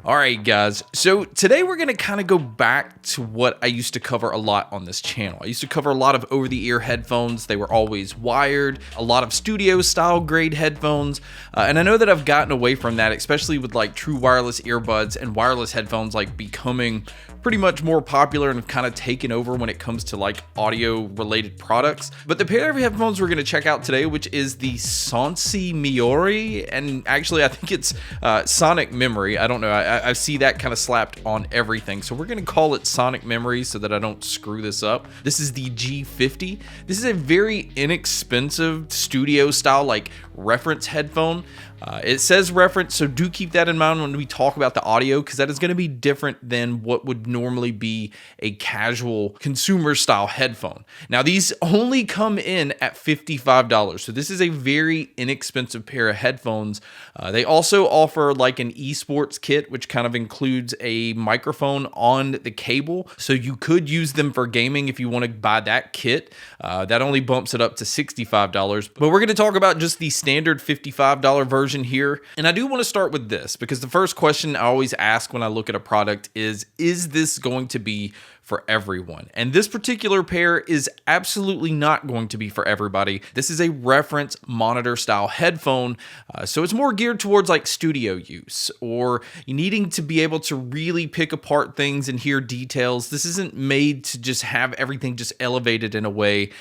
All right, guys. So today we're going to kind of go back to what I used to cover a lot on this channel. I used to cover a lot of over-the-ear headphones. They were always wired, a lot of studio-style grade headphones. And I know that I've gotten away from that, especially with like true wireless earbuds and wireless headphones like becoming pretty much more popular and have kind of taken over when it comes to like audio related products. But the pair of headphones we're going to check out today, which is the Meory, and actually I think it's Sonic Memory. I don't know. I see that kind of slapped on everything. So we're going to call it Sonic Memory so that I don't screw this up. This is the G50. This is a very inexpensive studio style like reference headphone. It says reference, so do keep that in mind when we talk about the audio, because that is going to be different than what would normally be a casual consumer style headphone. Now, these only come in at $55, so this is a very inexpensive pair of headphones. They also offer like an esports kit, which kind of includes a microphone on the cable, so you could use them for gaming if you want to buy that kit. That only bumps it up to $65, but we're going to talk about just the standard $55 version here. And I do want to start with this because the first question I always ask when I look at a product is this going to be for everyone? And this particular pair is absolutely not going to be for everybody. This is a reference monitor style headphone, so it's more geared towards like studio use or you needing to be able to really pick apart things and hear details. This isn't made to just have everything just elevated in a way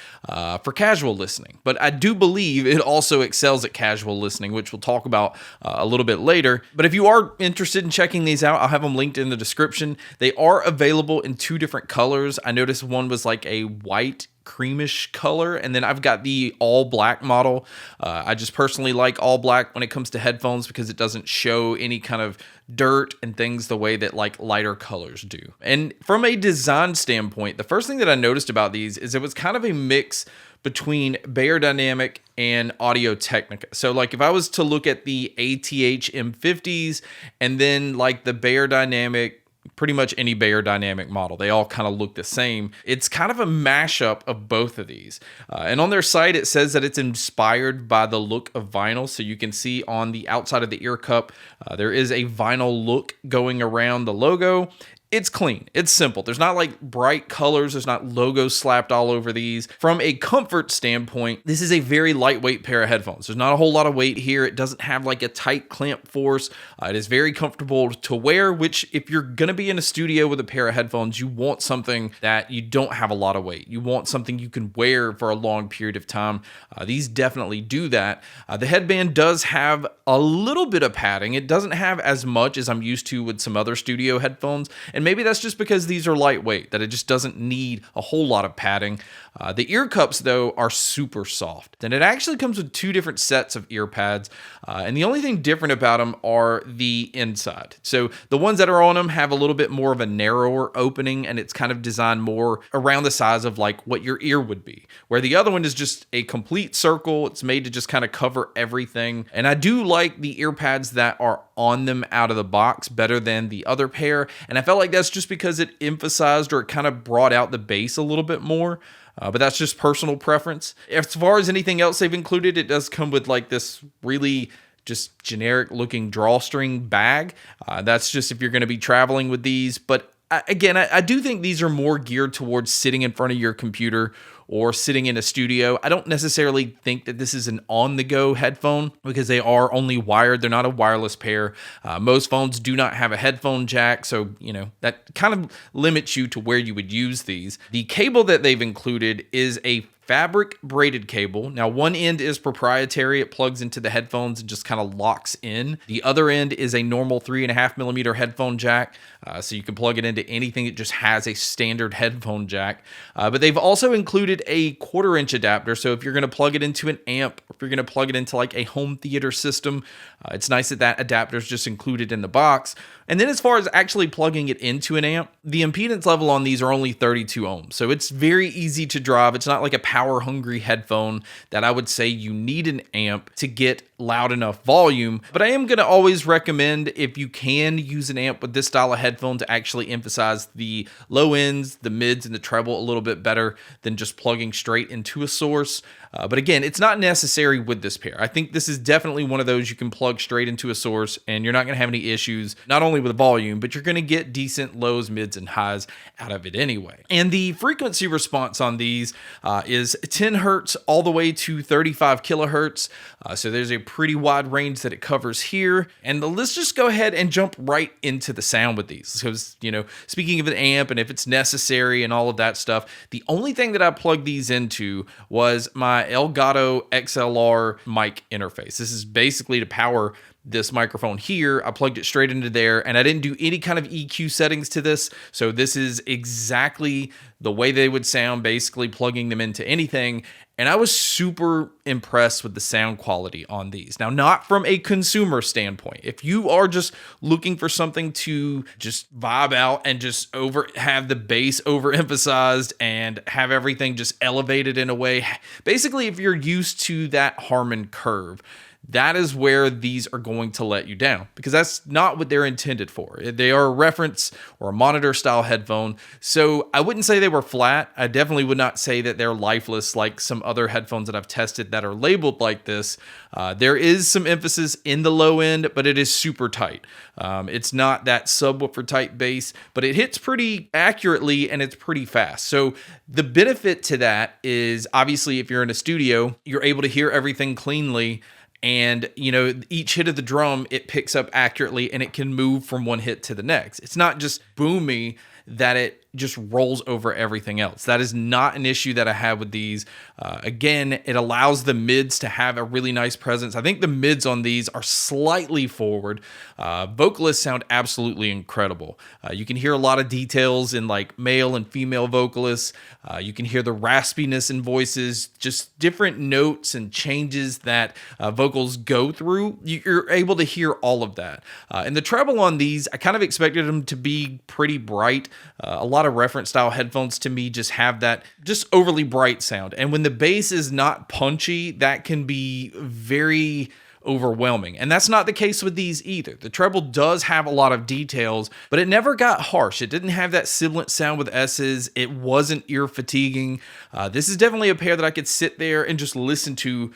for casual listening, but I do believe it also excels at casual listening, which we'll talk about a little bit later. But if you are interested in checking these out, I'll have them linked in the description. They are available in two different colors. I noticed one was like a white creamish color, and then I've got the all black model. I just personally like all black when it comes to headphones because it doesn't show any kind of dirt and things the way that like lighter colors do. And from a design standpoint, the first thing that I noticed about these is it was kind of a mix between Beyerdynamic and Audio-Technica. So like if I was to look at the ATH M50s and then like the Beyerdynamic, pretty much any Beyerdynamic model, they all kind of look the same. It's kind of a mashup of both of these. And on their site, it says that it's inspired by the look of vinyl. So you can see on the outside of the ear cup, there is a vinyl look going around the logo. It's clean. It's simple. There's not like bright colors. There's not logos slapped all over these. From a comfort standpoint, this is a very lightweight pair of headphones. There's not a whole lot of weight here. It doesn't have like a tight clamp force. It is very comfortable to wear, which if you're going to be in a studio with a pair of headphones, you want something that you don't have a lot of weight. You want something you can wear for a long period of time. These definitely do that. The headband does have a little bit of padding. It doesn't have as much as I'm used to with some other studio headphones. And maybe that's just because these are lightweight, that it just doesn't need a whole lot of padding. The ear cups, though, are super soft. And it actually comes with two different sets of ear pads. And the only thing different about them are the inside. So the ones that are on them have a little bit more of a narrower opening, and it's kind of designed more around the size of like what your ear would be. Where the other one is just a complete circle. It's made to just kind of cover everything. And I do like the ear pads that are on them out of the box better than the other pair. And I felt like that's just because it emphasized or it kind of brought out the bass a little bit more. But that's just personal preference. As far as anything else they've included, it does come with like this really just generic looking drawstring bag. That's just if you're going to be traveling with these. But again, I do think these are more geared towards sitting in front of your computer or sitting in a studio. I don't necessarily think that this is an on-the-go headphone because they are only wired. They're not a wireless pair. Most phones do not have a headphone jack, so that kind of limits you to where you would use these. The cable that they've included is a fabric braided cable. Now, one end is proprietary. It plugs into the headphones and just kind of locks in. The other end is a normal 3.5mm headphone jack. So you can plug it into anything. It just has a standard headphone jack. But they've also included a 1/4-inch adapter. So if you're going to plug it into an amp, or if you're going to plug it into like a home theater system, it's nice that that adapter is just included in the box. And then as far as actually plugging it into an amp, the impedance level on these are only 32 ohms. So it's very easy to drive. It's not like a power power hungry headphone that I would say you need an amp to get loud enough volume. But I am going to always recommend, if you can use an amp with this style of headphone, to actually emphasize the low ends, the mids, and the treble a little bit better than just plugging straight into a source. But again, it's not necessary with this pair. I think this is definitely one of those you can plug straight into a source and you're not going to have any issues, not only with volume, but you're going to get decent lows, mids, and highs out of it anyway. And the frequency response on these is 10 hertz all the way to 35 kilohertz. So there's a pretty wide range that it covers here. And let's just go ahead and jump right into the sound with these. Because, speaking of an amp and if it's necessary and all of that stuff, the only thing that I plugged these into was my Elgato XLR mic interface. This is basically to power this microphone here. I plugged it straight into there, and I didn't do any kind of EQ settings to this. So this is exactly the way they would sound, basically plugging them into anything. And I was super impressed with the sound quality on these. Now, not from a consumer standpoint. If you are just looking for something to just vibe out and just have the bass overemphasized and have everything just elevated in a way, basically if you're used to that Harman curve, that is where these are going to let you down, because that's not what they're intended for. They are a reference or a monitor style headphone. So I wouldn't say they were flat. I definitely would not say that they're lifeless like some other headphones that I've tested that are labeled like this. There is some emphasis in the low end, but it is super tight. It's not that subwoofer type bass, but it hits pretty accurately and it's pretty fast. So the benefit to that is, obviously, if you're in a studio, you're able to hear everything cleanly. And, each hit of the drum, it picks up accurately and it can move from one hit to the next. It's not just boomy that it just rolls over everything else. That is not an issue that I have with these. Again, it allows the mids to have a really nice presence. I think the mids on these are slightly forward. Vocalists sound absolutely incredible. You can hear a lot of details in like male and female vocalists. You can hear the raspiness in voices, just different notes and changes that vocals go through. You're able to hear all of that. And the treble on these, I kind of expected them to be pretty bright. A lot of reference style headphones to me just have that just overly bright sound. And when the bass is not punchy, that can be very overwhelming. And that's not the case with these either. The treble does have a lot of details, but it never got harsh. It didn't have that sibilant sound with S's. It wasn't ear fatiguing. This is definitely a pair that I could sit there and just listen to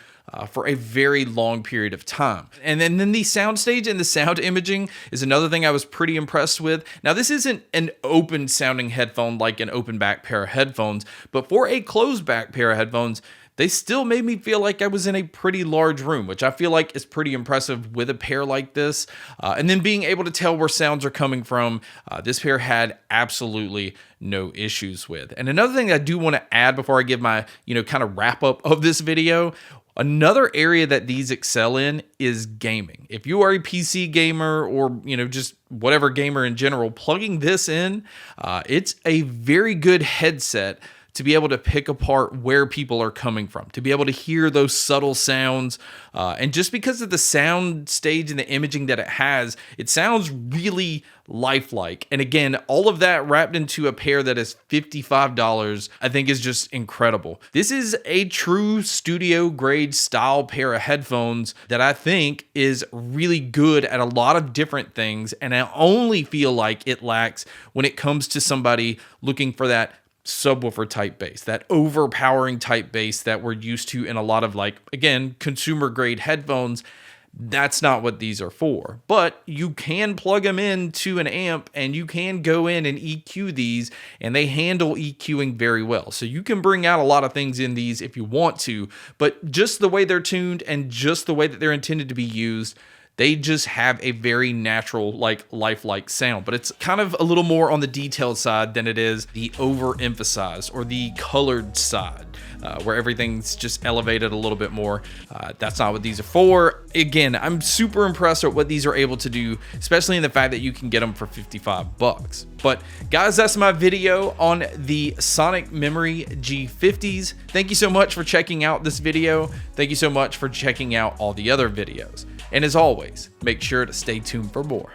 for a very long period of time. And then the soundstage and the sound imaging is another thing I was pretty impressed with. Now, this isn't an open sounding headphone like an open back pair of headphones, but for a closed back pair of headphones, they still made me feel like I was in a pretty large room, which I feel like is pretty impressive with a pair like this. And then being able to tell where sounds are coming from, this pair had absolutely no issues with. And another thing I do want to add before I give my, kind of wrap up of this video, another area that these excel in is gaming. If you are a PC gamer or, just whatever gamer in general, plugging this in, it's a very good headset to be able to pick apart where people are coming from, to be able to hear those subtle sounds. And just because of the sound stage and the imaging that it has, it sounds really lifelike. And again, all of that wrapped into a pair that is $55, I think is just incredible. This is a true studio grade style pair of headphones that I think is really good at a lot of different things. And I only feel like it lacks when it comes to somebody looking for that subwoofer type bass, that overpowering type bass that we're used to in a lot of, like, again, consumer grade headphones. That's not what these are for. But you can plug them into an amp and you can go in and EQ these, and they handle EQing very well. So you can bring out a lot of things in these if you want to, but just the way they're tuned and just the way that they're intended to be used, they just have a very natural, like, lifelike sound. But it's kind of a little more on the detailed side than it is the overemphasized or the colored side, where everything's just elevated a little bit more. That's not what these are for. Again, I'm super impressed at what these are able to do, especially in the fact that you can get them for $55. But guys, that's my video on the Sonic Memory G50s. Thank you so much for checking out this video. Thank you so much for checking out all the other videos. And as always, make sure to stay tuned for more.